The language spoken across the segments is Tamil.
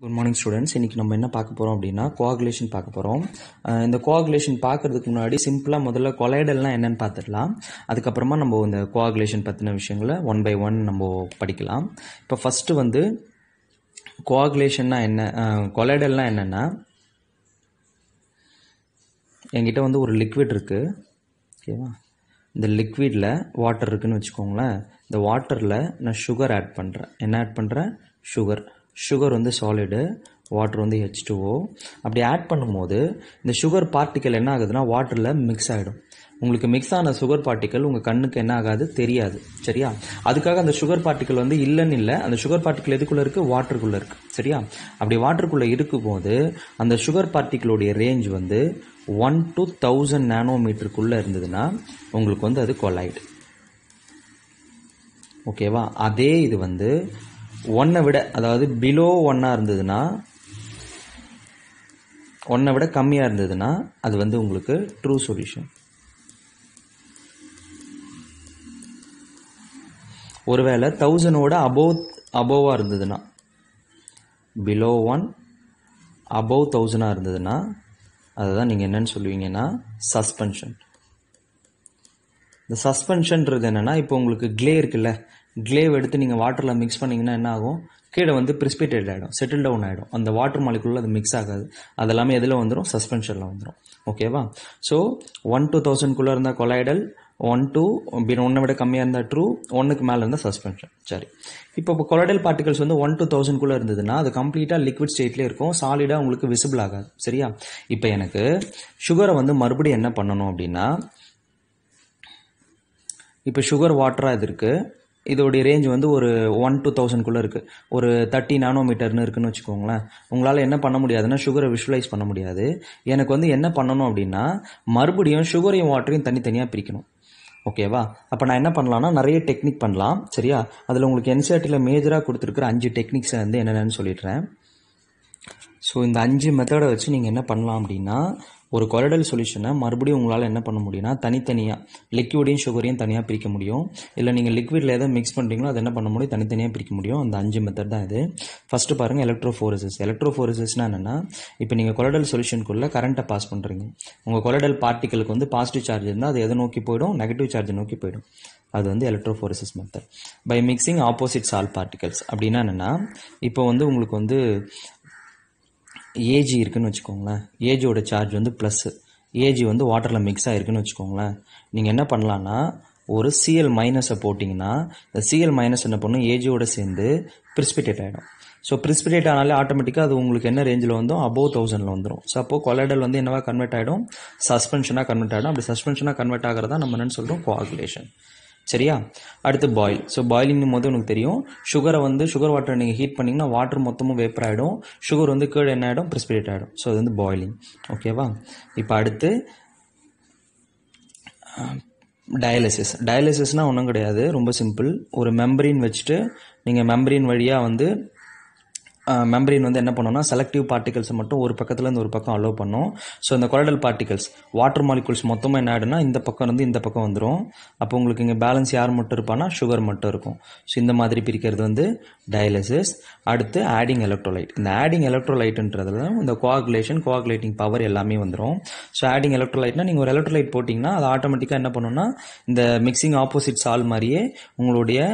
Good morning students. இன்றைக்கி நம்ம என்ன பார்க்க போகிறோம் அப்படின்னா கோஆகுலேஷன் பார்க்க போகிறோம். இந்த கோஆகுலேஷன் பார்க்கறதுக்கு முன்னாடி சிம்பிளாக முதல்ல கொலைடல்னால் என்னென்னு பார்த்துடலாம். அதுக்கப்புறமா நம்ம இந்த கோஆகுலேஷன் பற்றின விஷயங்களை ஒன் பை ஒன் நம்ம படிக்கலாம். இப்போ ஃபஸ்ட்டு வந்து கோஆகுலேஷன்னா என்ன, கொலைடல்னால் என்னென்னா, என்கிட்ட வந்து ஒரு லிக்விட் இருக்குது, ஓகேவா. இந்த லிக்விடில் வாட்டர் இருக்குதுன்னு வச்சுக்கோங்களேன். இந்த வாட்டரில் நான் சுகர் ஆட் பண்ணுறேன். என்ன ஆட் பண்ணுறேன்? சுகர் வந்து சாலிடு, வாட்டர் வந்து H2O. அப்படி ஆட் பண்ணும்போது இந்த சுகர் பார்ட்டிக்கல் என்ன ஆகுதுன்னா வாட்டரில் மிக்ஸ் ஆகிடும். உங்களுக்கு மிக்ஸ் ஆன சுகர் பார்ட்டிக்கல் உங்கள் கண்ணுக்கு என்ன ஆகாது, தெரியாது. சரியா? அதுக்காக அந்த சுகர் பார்ட்டிக்கல் வந்து இல்லைன்னு இல்லை, அந்த சுகர் பார்ட்டிக்கல் எதுக்குள்ளே இருக்குது? வாட்டருக்குள்ளே இருக்குது. சரியா? அப்படி வாட்டருக்குள்ளே இருக்கும்போது அந்த சுகர் பார்ட்டிக்கலுடைய ரேஞ்ச் வந்து 1 to 1000 நானோமீட்டருக்குள்ளே இருந்ததுன்னா உங்களுக்கு வந்து அது கொலைடு. ஓகேவா? அதே இது வந்து 1 விட, அதாவது பிலோ 1 இருந்ததுன்னா, 1 விட கம்மியாக இருந்ததுன்னா அது வந்து உங்களுக்கு ட்ரூ சொல்யூஷன். ஒருவேளை 1000ஓட அபோவாக இருந்ததுன்னா, பிலோ 1 அபோவ் 1000 இருந்ததுன்னா அதுதான் நீங்கள் என்னன்னு சொல்லுவீங்கன்னா சஸ்பென்ஷன். இந்த சஸ்பென்ஷன்றது என்னென்னா, இப்போ உங்களுக்கு க்ளே இருக்குல்ல, க்ளேவ் எடுத்து நீங்கள் வாட்டரில் மிக்ஸ் பண்ணிங்கன்னா என்ன ஆகும்? கீழே வந்து பிரிசிபிடேட் ஆகிடும், செட்டில் டவுன் ஆகிடும். அந்த வாட்டர் மாலிகுள்ள அது மிக்ஸ் ஆகாது. அதெல்லாமே எதில் வந்துடும்? சஸ்பென்ஷனில் வந்துடும். ஓகேவா? ஸோ 1 to 1000 இருந்தால் கொலைடல், 1 to 1 விட கம்மியாக இருந்தால் ட்ரூ, 1க்கு மேலே இருந்தால் சஸ்பென்ஷன். சரி, இப்போ கொலைடல் பார்ட்டிகல்ஸ் வந்து 1 to 1000 இருந்ததுன்னா அது கம்ப்ளீட்டாக லிக்விட் ஸ்டேட்லேயே இருக்கும், சாலிடாக உங்களுக்கு விசிபிள் ஆகாது. சரியா? இப்போ எனக்கு சுகரை வந்து மறுபடியும் என்ன பண்ணணும் அப்படின்னா, இப்போ சுகர் வாட்டராக இது இருக்குது, இதோடைய ரேஞ்ச் வந்து ஒரு 1 to 1000 இருக்குது, ஒரு 30 நானோமீட்டர்னு இருக்குன்னு வச்சுக்கோங்களேன். உங்களால் என்ன பண்ண முடியாதுன்னா சுகரை விஷுவலைஸ் பண்ண முடியாது. எனக்கு வந்து என்ன பண்ணணும் அப்படின்னா, மறுபடியும் சுகரையும் வாட்டரையும் தனித்தனியாக பிரிக்கணும். ஓகேவா? அப்போ நான் என்ன பண்ணலாம்னா நிறைய டெக்னிக் பண்ணலாம். சரியா? அதில் உங்களுக்கு என்சிஆர்டியில் மேஜராக கொடுத்துருக்குற 5 டெக்னிக்ஸை வந்து என்னென்னு சொல்லிடுறேன். ஸோ இந்த 5 மெத்தடை வச்சு நீங்கள் என்ன பண்ணலாம் அப்படின்னா, ஒரு கொலைடல் சொல்யூஷனை மறுபடியும் உங்களால் என்ன பண்ண முடியும்னா தனித்தனியாக லிக்விடையும் சுகரையும் தனியாக பிரிக்க முடியும். இல்லை நீங்கள் லிக்விடில் எதை மிக்ஸ் பண்ணுறீங்களோ அதை என்ன பண்ண முடியும்? தனித்தனியாக பிரிக்க முடியும். அந்த 5 மெத்தட் தான் இது. ஃபஸ்ட்டு பாருங்கள், எலக்ட்ரோஃபோரசிஸ். எலக்ட்ரோஃபோரசிஸ்னால் என்னென்னா, இப்போ நீங்கள் கொலைடல் சொல்யூஷனுக்குள்ளே கரண்ட்டை பாஸ் பண்ணுறீங்க. உங்கள் கொலைடல் பார்ட்டிகளுக்கு வந்து பாசிட்டிவ் சார்ஜ் இருந்தால் அது எதை நோக்கி போயிடும்? நெகட்டிவ் சார்ஜை நோக்கி போயிடும். அது வந்து electrophoresis method. By mixing opposite salt particles அப்படின்னா என்னென்னா, இப்போ வந்து உங்களுக்கு வந்து ஏஜி இருக்குன்னு வச்சுக்கோங்களேன். ஏஜியோட சார்ஜ் வந்து ப்ளஸ்ஸு, ஏஜி வந்து வாட்டரில் மிக்ஸ் ஆகிருக்குன்னு வச்சுக்கோங்களேன். நீங்கள் என்ன பண்ணலான்னா, ஒரு Cl மைனஸை போட்டிங்கன்னா இந்த Cl மைனஸ் என்ன பண்ணும்? ஏஜியோட சேர்ந்து பிரிசிபிடேட் ஆகிடும். ஸோ பிரிசிபிடேட் ஆனாலே ஆட்டோமேட்டிக்காக அது உங்களுக்கு என்ன ரேஞ்சில் வந்தோம்? அபோவ் 1000 வந்துடும். ஸோ அப்போது கொலைடல் வந்து என்னவா கன்வெர்ட் ஆகிடும்? சஸ்பென்ஷனாக கன்வெர்ட் ஆகிடும். அப்படி சஸ்பென்ஷனாக கன்வெர்ட் ஆகிறதா நம்ம என்னென்னு சொல்கிறோம்? கோஆகுலேஷன். சரியா? அடுத்து பாயில். ஸோ பாயிலிங்கும் போது உனக்கு தெரியும், சுகரை வந்து சுகர் வாட்டரை நீங்கள் ஹீட் பண்ணிங்கன்னா வாட்டர் மொத்தமும் வேப்பர் ஆகிடும், சுகர் வந்து கீழே என்ன ஆகிடும்? பிரிசிபிடேட் ஆகிடும். ஸோ அது வந்து பாயிலிங். ஓகேவா? இப்போ அடுத்து டயாலிசிஸ். டயாலிசிஸ்னால் ஒன்றும் கிடையாது, ரொம்ப சிம்பிள். ஒரு மெம்பரின் வச்சுட்டு நீங்கள் மெம்பரின் வழியாக வந்து மெம்பரின் வந்து என்ன பண்ணோம்னா செலக்டிவ் பார்ட்டிகல்ஸை மட்டும் ஒரு பக்கத்துலேருந்து ஒரு பக்கம் அலோவ் பண்ணோம். ஸோ இந்த கொலைடல் பார்ட்டிகல்ஸ் வாட்டர் மாலிகுல்ஸ் மொத்தமாக என்ன ஆகிடும்னா இந்த பக்கம் இருந்து இந்த பக்கம் வந்துடும். அப்போ உங்களுக்கு இங்கே பேலன்ஸ் யார் மட்டும் இருப்பான்னா சுகர் மட்டும் இருக்கும். ஸோ இந்த மாதிரி பிரிக்கிறது வந்து டயாலிசிஸ். அடுத்து ஆடிங் எலக்ட்ரோலைட். இந்த ஆடிங் எலக்ட்ரோலைட்ன்றதுல இந்த கோஆகுலேட்டிங் பவர் எல்லாமே வந்துடும். ஸோ ஆடிங் எலக்ட்ரோலைட்னா நீங்கள் ஒரு எலக்ட்ரோலைட் போட்டிங்கன்னா அது ஆட்டோமேட்டிக்காக என்ன பண்ணணும்னா இந்த மிக்சிங் ஆப்போசிட் சால் மாதிரியே உங்களுடைய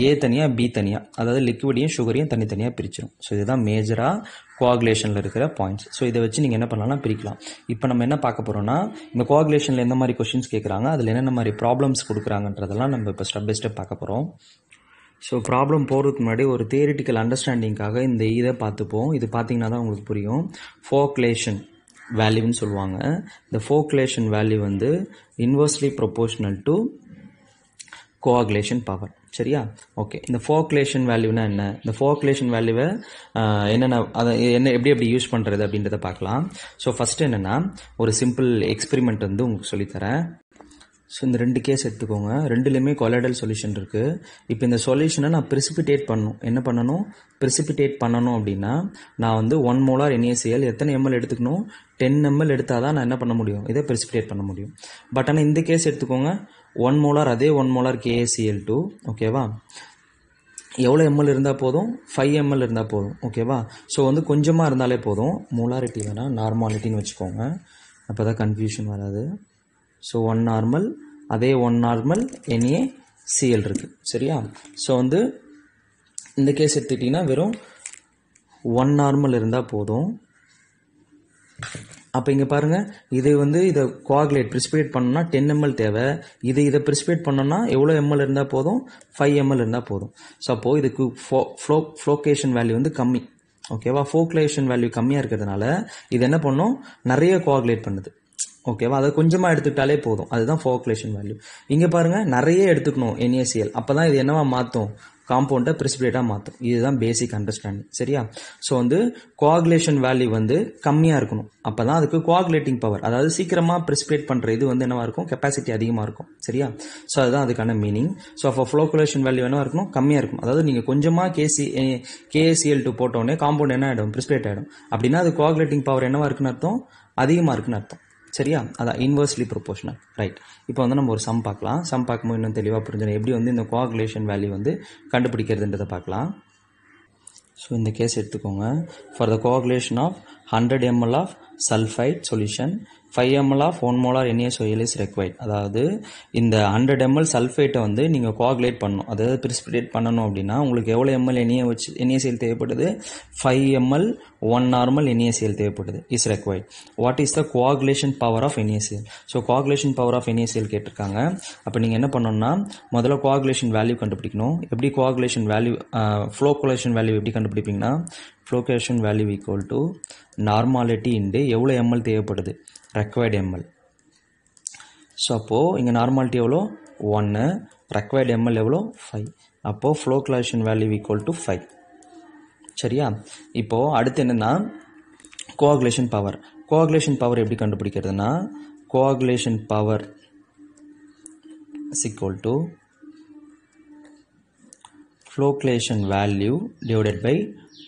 ஏ தனியாக பி தனியாக, அதாவது லிக்விடையும் சுகரையும் தனித்தனியாக பிரிச்சிடும். ஸோ இதுதான் மேஜராக கோஆகுலேஷனில் இருக்கிற பாயிண்ட்ஸ். ஸோ இதை வச்சு நீங்கள் என்ன பண்ணலாம்னா பிரிக்கலாம். இப்போ நம்ம என்ன பார்க்க போகிறோம்னா, இந்த கோஆகுலேஷனில் எந்த மாதிரி கொஸ்டின்ஸ் கேட்குறாங்க, அதில் என்னென்ன மாதிரி ப்ராப்ளம்ஸ் கொடுக்குறாங்கன்றதெல்லாம் நம்ம இப்போ ஸ்டெப் பை ஸ்டெப் பார்க்க போகிறோம். ஸோ ப்ராப்ளம் போகிறதுக்கு முன்னாடி ஒரு தியரிட்டிக்கல் அண்டர்ஸ்டாண்டிங்காக இந்த இதை பார்த்துப்போம். இது பார்த்தீங்கன்னா தான் உங்களுக்கு புரியும். ஃபோக்லேஷன் வேல்யூன்னு சொல்லுவாங்க. இந்த ஃபோக்லேஷன் வேல்யூ வந்து inversely proportional to coagulation power. சரியா? ஓகே, இந்த ஃபோக்லேஷன் வேல்யூனா என்ன, இந்த ஃபோக்லேஷன் வேல்யூவை என்னென்ன, அதை எப்படி யூஸ் பண்ணுறது அப்படின்றத பார்க்கலாம். ஸோ ஃபஸ்ட்டு என்னென்னா, ஒரு சிம்பிள் எக்ஸ்பெரிமெண்ட் வந்து உங்களுக்கு சொல்லித்தரேன். ஸோ இந்த 2 கேஸ் எடுத்துக்கோங்க, ரெண்டுலேயுமே கொலைடல் சொல்யூஷன் இருக்குது. இப்போ இந்த சொல்யூஷனை நான் பிரிசிபிடேட் பண்ணணும். என்ன பண்ணணும்? பிரிசிபிடேட் பண்ணணும் அப்படின்னா நான் வந்து 1 மோலார் NaCl எத்தனை ml எடுத்துக்கணும்? 10 ml எடுத்தால் தான் நான் என்ன பண்ண முடியும்? இதை பிரிசிபிடேட் பண்ண முடியும். பட் ஆனால் இந்த கேஸ் எடுத்துக்கோங்க, 1 மோலார், அதே 1 மோலார் KaCl2. ஓகேவா? எவ்வளோ ml இருந்தால் போதும் 5 ml இருந்தால் போதும் ஓகேவா. ஸோ வந்து கொஞ்சமாக இருந்தாலே போதும். மோலாரிட்டி வேணால் நார்மாலிட்டின்னு வச்சுக்கோங்க, அப்போ தான் கன்ஃபியூஷன் வராது. ஸோ 1 நார்மல், அதே 1 நார்மல் NaCl இருக்குது சரியா. ஸோ வந்து இந்த கேஸ் எடுத்துக்கிட்டிங்கன்னா வெறும் 1 நார்மல் இருந்தால் போதும். அப்போ இங்கே பாருங்கள், இது வந்து இதை கோஆகுலேட் ப்ரிசிபிடேட் பண்ணணும்னா 10 ml தேவை. இதை ப்ரிசிபிடேட் பண்ணோம்னா எவ்வளோ ml இருந்தால் போதும், 5 ml இருந்தால் போதும். ஸோ அப்போது இதுக்கு ஃப்ளோகேஷன் வேல்யூ வந்து கம்மி ஓகேவா. ஃப்ளோகேஷன் வேல்யூ கம்மியாக இருக்கிறதுனால இது என்ன பண்ணும், நிறைய கோஆகுலேட் பண்ணுது ஓகேவா. அதை கொஞ்சமாக எடுத்துக்கிட்டாலே போதும், அதுதான் ஃப்ளோகேஷன் வேல்யூ. இங்கே பாருங்கள், நிறைய எடுத்துக்கணும் NaCl, அப்போ தான் இது என்னவா மாற்றும், காம்பவுண்டை ப்ரிசிபிடேட்டாக மாற்றும். இதுதான் பேசிக் அண்டர்ஸ்டாண்டிங் சரியா. ஸோ வந்து கோஆகுலேஷன் வேல்யூ வந்து கம்மியாக இருக்கணும், அப்போ தான் அதுக்கு கோஆகுலேட்டிங் பவர், அதாவது சீக்கிரமாக ப்ரிசிபிடேட் பண்ணுற இது வந்து என்னவாக இருக்கும், கெப்பாசிட்டி அதிகமாக இருக்கும் சரியா. ஸோ அதுதான் அதுக்கான மீனிங். ஸோ அப்போ ஃப்ளோகுலேஷன் வேல்யூ என்னவாக இருக்கணும், கம்மியாக இருக்கும். அதாவது நீங்கள் கொஞ்சமாக KaCl2 போட்டோடனே காம்பவுண்ட் என்ன ஆகிடும், ப்ரிசிபிடேட் ஆகிடும். அப்படின்னா அது கோஆகுலேட்டிங் பவர் என்னவாக இருக்குன்னு அர்த்தம், அதிகமாக இருக்குன்னு அர்த்தம் சரியா. அதான் இன்வெர்ஸ்லி ப்ரொபோஷனல் ரைட். இப்போ வந்து நம்ம ஒரு சம் பார்க்கலாம். சம் பார்க்கும்போது இன்னும் தெளிவாக புரிஞ்சிடும் எப்படி வந்து இந்த கோஆகுலேஷன் வேல்யூ வந்து கண்டுபிடிக்கிறதுன்றதை பார்க்கலாம். ஸோ இந்த கேஸ் எடுத்துக்கோங்க. For the coagulation of 100 ml of sulphide solution 5 ml of 1 molar NaCl is required. அதாவது இந்த 100 ml சல்ஃபைட்டை வந்து நீங்கள் கோஆகுலேட் பண்ணணும், அதாவது ப்ரிசிபிடேட் பண்ணணும் அப்படின்னா உங்களுக்கு எவ்வளோ ml NaCl தேவைப்படுது, 5 ml 1 நார்மல் NaCl தேவைப்படுது is required. What is the coagulation power of NaCl. So coagulation power of NaCl கேட்டிருக்காங்க. அப்போ நீங்கள் என்ன பண்ணணும்னா முதல்ல கோஆகுலேஷன் வேல்யூ கண்டுபிடிக்கணும். எப்படி கோஆகுலேஷன் வேல்யூ, ஃப்ளோகுலேஷன் வேல்யூ எப்படி கண்டுபிடிப்பீங்கன்னா, flocculation value equal to normality into எவ்வளோ ml தேவைப்படுது, ரெக்வைர்டு ml. ஸோ அப்போது இங்கே நார்மாலிட்டி எவ்வளோ 1, ரெக்வைர்டு ml எவ்வளோ 5. அப்போது ஃப்ளோகுலேஷன் வேல்யூ ஈக்குவல் டு 5 சரியா. இப்போது அடுத்து என்னென்னா கோஆகுலேஷன் பவர். கோஆகுலேஷன் பவர் எப்படி கண்டுபிடிக்கிறதுனா, coagulation power is equal to flocculation value divided by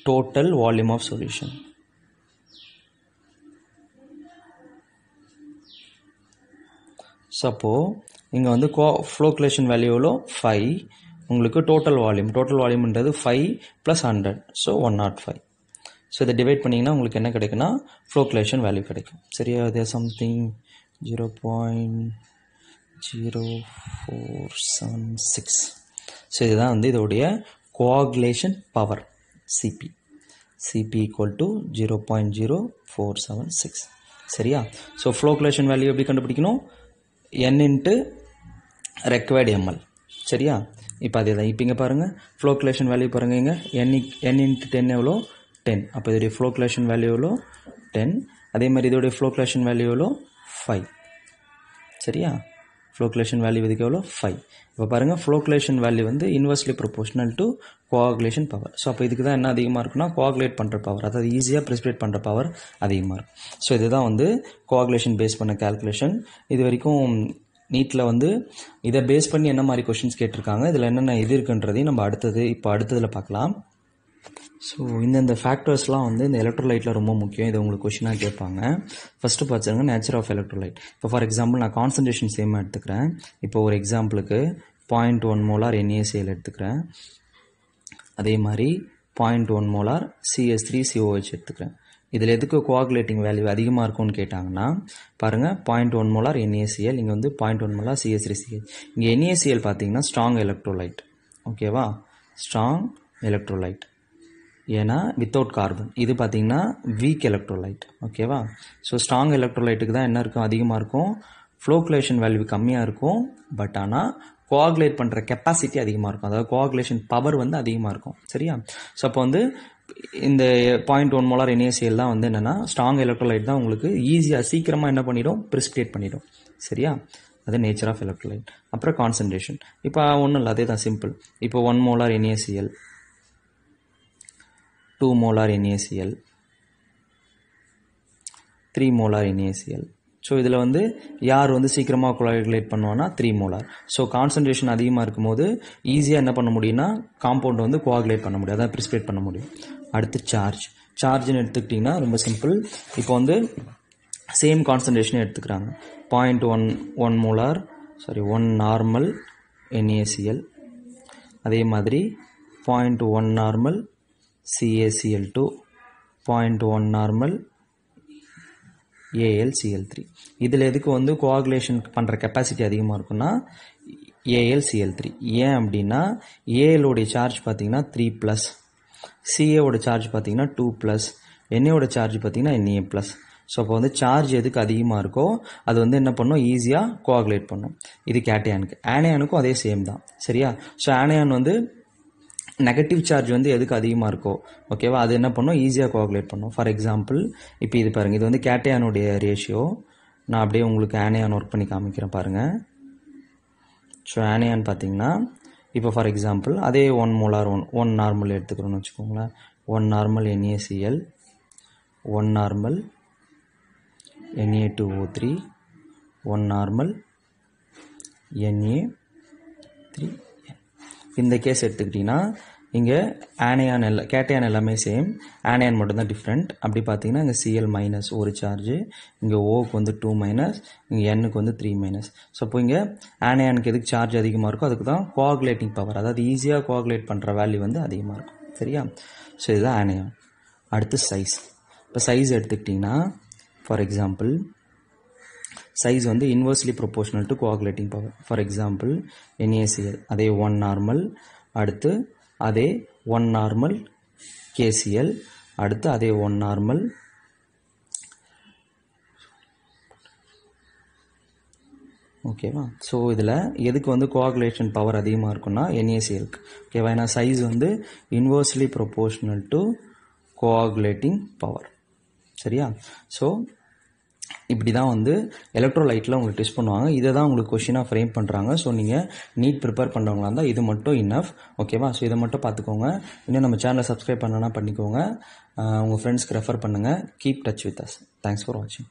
total volume of solution. So அப்போது இங்கே வந்து ஃப்ளோகுலேஷன் வேல்யூ எவ்வளோ 5, உங்களுக்கு டோட்டல் வால்யூம்ன்றது 5 + 100, ஸோ 105. ஸோ இதை டிவைட் பண்ணிங்கன்னா உங்களுக்கு என்ன கிடைக்குன்னா ஃப்ளோகுலேஷன் வேல்யூ கிடைக்கும் சரியா. அது சம்திங் 0.0476. ஸோ இதுதான் வந்து இதோடைய coagulation power CP equal to 0.0476 சரியா. ஸோ ஃப்ளோகுலேஷன் வேல்யூ எப்படி கண்டுபிடிக்கணும், n இன்ட்டு ரெக்வைர்டு ml சரியா. இப்போ அதே தான். இப்போ இங்கே பாருங்கள் ஃப்ளோகுலேஷன் வேல்யூ பாருங்கள், இங்கே n இன்ட்டு 10 எவ்வளோ 10. அப்போ இதோடைய ஃப்ளோகுலேஷன் வேல்யூ எவ்வளோ 10. அதே மாதிரி இதோடைய ஃப்ளோகுலேஷன் வேல்யூ எவ்வளோ 5 சரியா. ஃப்ளோகுலேஷன் வேல்யூ இதுக்கு எவ்வளோ 5. இப்போ பாருங்கள் ஃப்ளோகுலேஷன் வேல்யூ வந்து inversely proportional to coagulation power. So அப்போ இதுக்கு தான் என்ன அதிகமாக இருக்குன்னா கோஆகுலேட் பண்ணுற பவர், அதாவது ஈஸியாக ப்ரிசிபிடேட் பண்ணுற பவர் அதிகமாக இருக்கும். ஸோ இதுதான் வந்து கோஆகுலேஷன் பேஸ் பண்ண கால்குலேஷன். இது வரைக்கும் நீட்டில் வந்து இதை பேஸ் பண்ணி என்ன மாதிரி கொஷின்ஸ் கேட்டிருக்காங்க, இதில் என்னென்ன இது இருக்குன்றதையும் நம்ம அடுத்ததில் பார்க்கலாம். ஸோ இந்தந்த ஃபேக்டர்ஸ்லாம் வந்து இந்த எலக்ட்ரோலைட்டில் ரொம்ப முக்கியம். இது உங்களுக்கு கொஷினாக கேட்பாங்க. ஃபஸ்ட்டு பார்த்துருங்க நேச்சர் ஆஃப் எலக்ட்ரோலைட். இப்போ ஃபார் எக்ஸாம்பிள் நான் கான்சன்ட்ரேஷன் சேமாக எடுத்துக்கிறேன். இப்போ ஒரு எக்ஸாம்பிளுக்கு 0.1 molar NaCl எடுத்துக்கிறேன். அதே மாதிரி 0.1 molar CH3COH எடுத்துக்கிறேன். இதில் எதுக்கு கோஆகுலேட்டிங் வேல்யூ அதிகமாக இருக்கும்னு கேட்டாங்கன்னா பாருங்கள் 0.1 molar NaCl, இங்கே வந்து 0.1 molar CH3CH. இங்கே NaCl பார்த்தீங்கன்னா ஸ்ட்ராங் எலக்ட்ரோலைட் ஓகேவா, ஸ்ட்ராங் எலக்ட்ரோலைட், ஏன்னா வித்தவுட் கார்பன். இது பார்த்தீங்கன்னா வீக் எலக்ட்ரோலைட் ஓகேவா. ஸோ ஸ்ட்ராங் எலக்ட்ரோலைட்டுக்கு தான் என்ன இருக்கும், அதிகமாக இருக்கும், ஃப்ளோகுலேஷன் வேல்யூ கம்மியாக இருக்கும், பட் ஆனால் கோஆகுலேட் பண்ணுற கெப்பாசிட்டி அதிகமாக இருக்கும், அதாவது கோஆகுலேஷன் பவர் வந்து அதிகமாக இருக்கும் சரியா. ஸோ அப்போ வந்து இந்த 0.1 molar NaCl தான் வந்து என்னென்னா ஸ்ட்ராங் எலக்ட்ரோலைட் தான், உங்களுக்கு ஈஸியாக சீக்கிரமாக என்ன பண்ணிடும், ப்ரிசிபிடேட் பண்ணிடும் சரியா. அது நேச்சர் ஆஃப் எலக்ட்ரோலைட். அப்புறம் கான்சன்ட்ரேஷன். இப்போ ஒன்றும் இல்லை, அதே தான் சிம்பிள். இப்போ 1 molar NaCl, 2 molar NaCl, 3 molar NaCl. So இதில் வந்து யார் வந்து சீக்கிரமாக கோஆகுலேட் பண்ணுவான்னா 3 molar. ஸோ கான்சன்ட்ரேஷன் அதிகமாக இருக்கும்போது ஈஸியாக என்ன பண்ண முடியும்னா காம்பவுண்ட் வந்து கோஆகுலேட் பண்ண முடியும், அதான் ப்ரிசிபிடேட் பண்ண முடியும். அடுத்து சார்ஜ்னு எடுத்துக்கிட்டிங்கன்னா ரொம்ப சிம்பிள். இப்போ வந்து சேம் கான்சன்ட்ரேஷனே எடுத்துக்கிறாங்க. 0.1 molar 1 நார்மல் NaCl, அதே மாதிரி 0.1 நார்மல் CaCl2, 0.1 நார்மல் AlCl3. இதில் எதுக்கு வந்து கோஆகுலேஷன் பண்ணுற கெப்பாசிட்டி அதிகமாக இருக்குன்னா AlCl3. ஏன் அப்படின்னா ஏலோடைய சார்ஜ் பார்த்தீங்கன்னா 3+, Caவோட சார்ஜ் பார்த்தீங்கன்னா 2+, NAவோட சார்ஜ் பார்த்தீங்கன்னா Na+. ஸோ அப்போ வந்து சார்ஜ் எதுக்கு அதிகமாக இருக்கோ அது வந்து என்ன பண்ணும், ஈஸியாக கோஆகுலேட் பண்ணும். இது கேட்டையானுக்கு. ஆனையானுக்கும் அதே சேம் தான், சரியா? ஸோ ஆனையான் வந்து நெகட்டிவ் சார்ஜ் வந்து எதுக்கு அதிகமாக இருக்கோ, ஓகேவா, அது என்ன பண்ணும், ஈஸியாக கோஆகுலேட் பண்ணும். ஃபார் எக்ஸாம்பிள் இப்போ இது பாருங்கள், இது வந்து கேட்டையானுடைய ரேஷியோ. நான் அப்படியே உங்களுக்கு ஆனையான் ஒர்க் பண்ணி காமிக்கிறேன் பாருங்கள். ஸோ ஆனையான் பார்த்தீங்கன்னா இப்போ ஃபார் எக்ஸாம்பிள் அதே 1 மோலார் 1 நார்மல் எடுத்துக்கிறோன்னு வச்சுக்கோங்களேன். 1 normal NaCl, 1 normal Na2O3, 1 normal Na3. இந்த கேஸ் எடுத்துக்கிட்டிங்கன்னா இங்கே ஆனையான் கேட்டையான் எல்லாமே சேம், ஆனையான் மட்டும்தான் டிஃப்ரெண்ட். அப்படி பார்த்தீங்கன்னா இங்கே Cl- ஒரு சார்ஜு, இங்கே ஓக்கு வந்து 2-, இங்கே Nக்கு வந்து 3-. ஸோ இப்போ இங்கே ஆனையானுக்கு எதுக்கு சார்ஜ் அதிகமாக இருக்கோ அதுக்கு தான் கோஆகுலேட்டிங் பவர், அதாவது ஈஸியாக கோஆகுலேட் பண்ணுற வேல்யூ வந்து அதிகமாக இருக்கும், சரியா? ஸோ இதுதான் ஆனையான். அடுத்து சைஸ். இப்போ சைஸ் எடுத்துக்கிட்டிங்கன்னா ஃபார் எக்ஸாம்பிள் சைஸ் வந்து inversely proportional to coagulating power. For example NaCl அதே 1 நார்மல், அடுத்து அதே 1 நார்மல் KCl, அடுத்து அதே 1 நார்மல் ஓகேவா. ஸோ இதில் எதுக்கு வந்து கோஆகுலேஷன் பவர் அதிகமாக இருக்குன்னா NaClக்கு, ஓகேவா. ஏன்னா சைஸ் வந்து inversely proportional to coagulating power, சரியா? ஸோ இப்படி தான் வந்து எலக்ட்ரோலைட்டில் உங்களுக்கு டெஸ்ட் பண்ணுவாங்க. இதை தான் உங்களுக்கு கொஷினாக ஃப்ரேம் பண்ணுறாங்க. ஸோ நீங்கள் நீட் ப்ரிப்பேர் பண்ணுறவங்களா இருந்தால் இது மட்டும் இனஃப், ஓகேவா. ஸோ இதை மட்டும் பார்த்துக்கோங்க. இன்னும் நம்ம சேனலை சப்ஸ்கிரைப் பண்ணனா பண்ணிக்கோங்க. உங்கள் ஃப்ரெண்ட்ஸ்க்கு ரெஃபர் பண்ணுங்கள். Keep touch with us. Thanks for வாட்சிங்.